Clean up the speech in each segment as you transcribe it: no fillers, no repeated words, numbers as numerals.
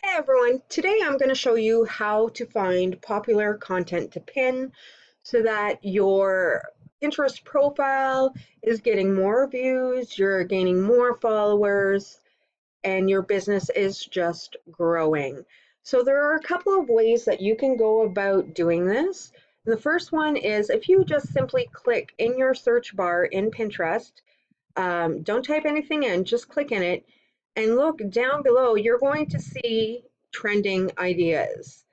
Hey everyone, today I'm going to show you how to find popular content to pin so that your Pinterest profile is getting more views, you're gaining more followers, and your business is just growing. So there are a couple of ways that you can go about doing this. And the first one is if you just simply click in your search bar in Pinterest, don't type anything in, just click in it and look down below. You're going to see trending ideas.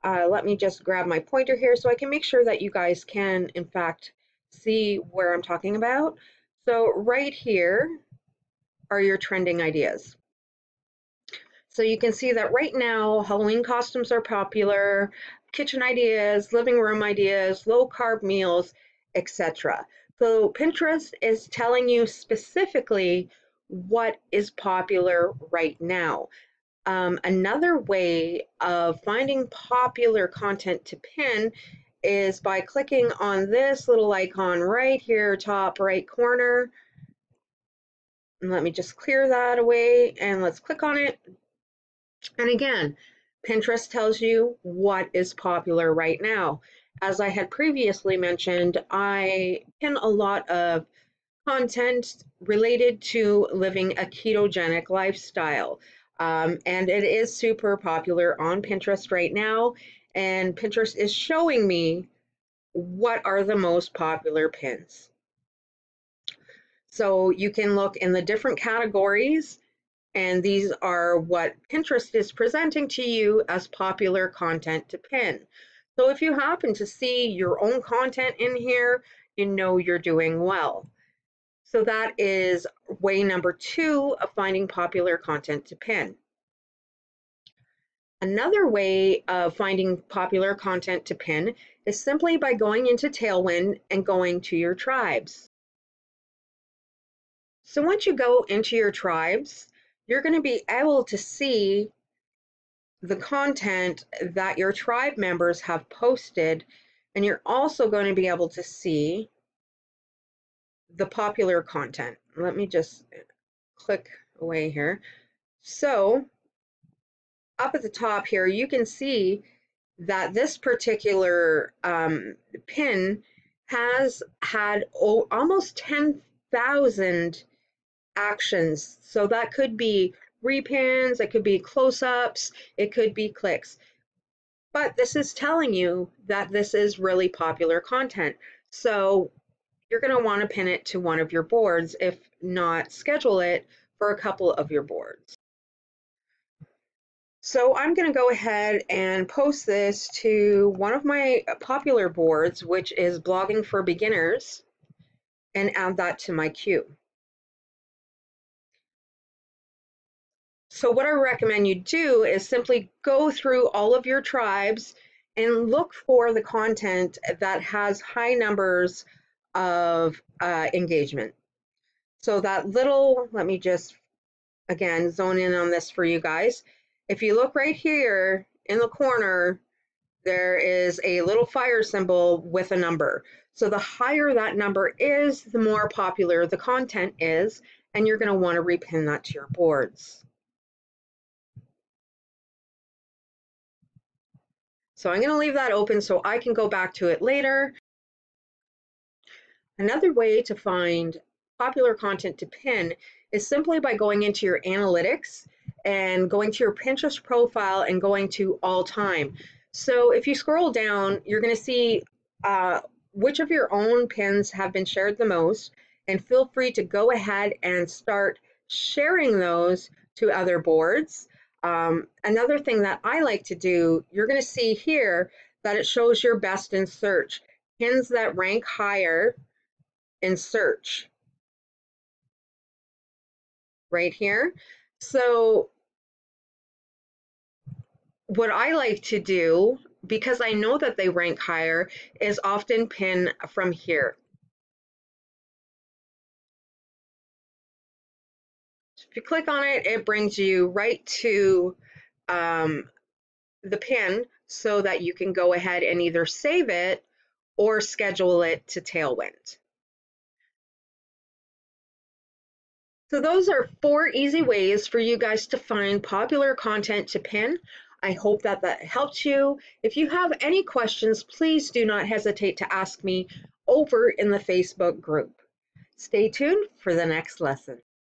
Let me just grab my pointer here so I can make sure that you guys can, in fact, see where I'm talking about. So right here are your trending ideas. So you can see that right now, Halloween costumes are popular, kitchen ideas, living room ideas, low carb meals, etc. So Pinterest is telling you specifically what is popular right now. Another way of finding popular content to pin is by clicking on this little icon right here, top right corner. And let me just clear that away and let's click on it. And again, Pinterest tells you what is popular right now. As I had previously mentioned, I pin a lot of content related to living a ketogenic lifestyle. And it is super popular on Pinterest right now. And Pinterest is showing me what are the most popular pins. So you can look in the different categories, and these are what Pinterest is presenting to you as popular content to pin. So if you happen to see your own content in here, you know you're doing well. So that is way number 2 of finding popular content to pin. Another way of finding popular content to pin is simply by going into Tailwind and going to your tribes. So once you go into your tribes, you're going to be able to see the content that your tribe members have posted, and you're also going to be able to see the popular content. Let me just click away here. So up at the top here, you can see that this particular pin has had almost 10,000 actions. So that could be repins, it could be close-ups, it could be clicks. But this is telling you that this is really popular content. So you're going to want to pin it to one of your boards, if not schedule it for a couple of your boards. So I'm going to go ahead and post this to one of my popular boards, which is Blogging for Beginners, and add that to my queue. So what I recommend you do is simply go through all of your tribes and look for the content that has high numbers of engagement. So that little, let me just again zone in on this for you guys. If you look right here in the corner, there is a little fire symbol with a number. So the higher that number is, the more popular the content is, and you're going to want to repin that to your boards. So I'm going to leave that open so I can go back to it later. Another way to find popular content to pin is simply by going into your analytics and going to your Pinterest profile and going to all time. So if you scroll down, you're going to see which of your own pins have been shared the most, and feel free to go ahead and start sharing those to other boards. Another thing that I like to do, you're going to see here that it shows your best in search, pins that rank higher in search right here. So what I like to do, because I know that they rank higher, is often pin from here. So if you click on it, it brings you right to the pin so that you can go ahead and either save it or schedule it to Tailwind. So those are 4 easy ways for you guys to find popular content to pin. I hope that that helped you. If you have any questions, please do not hesitate to ask me over in the Facebook group. Stay tuned for the next lesson.